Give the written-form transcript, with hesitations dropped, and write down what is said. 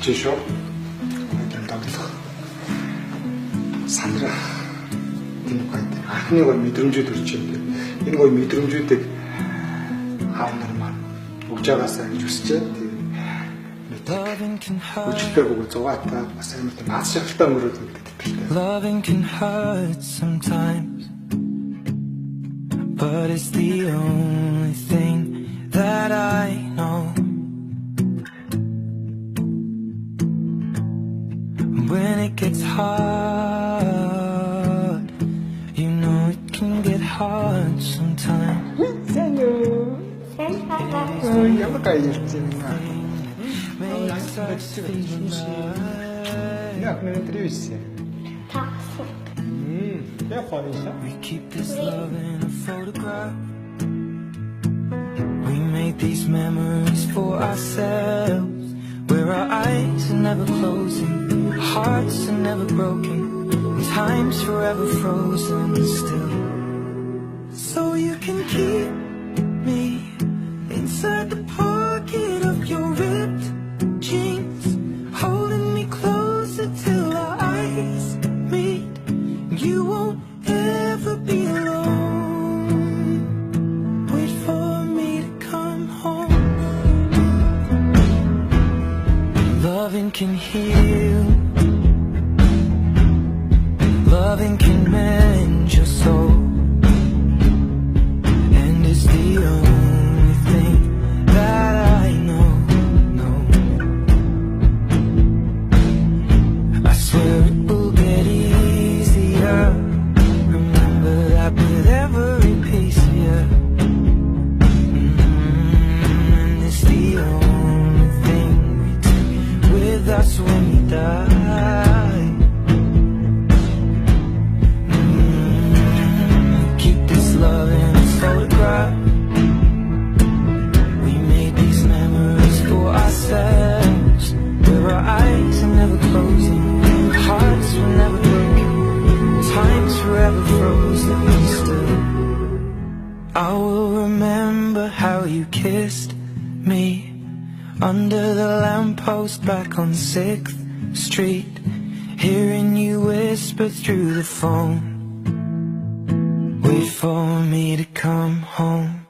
Чи шүү. Дагдлах. Сандраа. Тийм гоё. Анхны гоё мэдрэмжүүд төрж байна. Энэ гоё мэдрэмжүүдийг аав нар маань өгж байгаасаа гэж хүсэж байна. Өчигдөр бүгд зугаатаа бас амар тийм аз жаргалтай өнгөрөөд өгдөгтэй. Loving can hurt sometimes, but it's the only thing that I know. When it gets hard, you know it can get hard sometimes. Ямар гоё ирж байна. Яг нэг интервьюсэн. Таксан. Яг хоньсон. We keep this love in a photograph. We made these memories for ourselves, where our eyes are never closing, hearts are never broken, and time's forever frozen still. So you can keep me inside the pocket of your ripped jeans, holding me closer till our eyes meet. You won't ever be alone. Wait for me to come home. Loving can heal, loving can mend your soul, and it's the only thing that I know. I swear it will get easier. Remember that with every piece of you. And it's the only thing we take with us when we die. Keep this love in a photograph. We made these memories for ourselves, where our eyes are never closing, hearts were never broken, time's forever frozen still. I will remember how you kissed me under the lamppost back on 6th Street, hearing you whisper through the phone, wait for me to come home.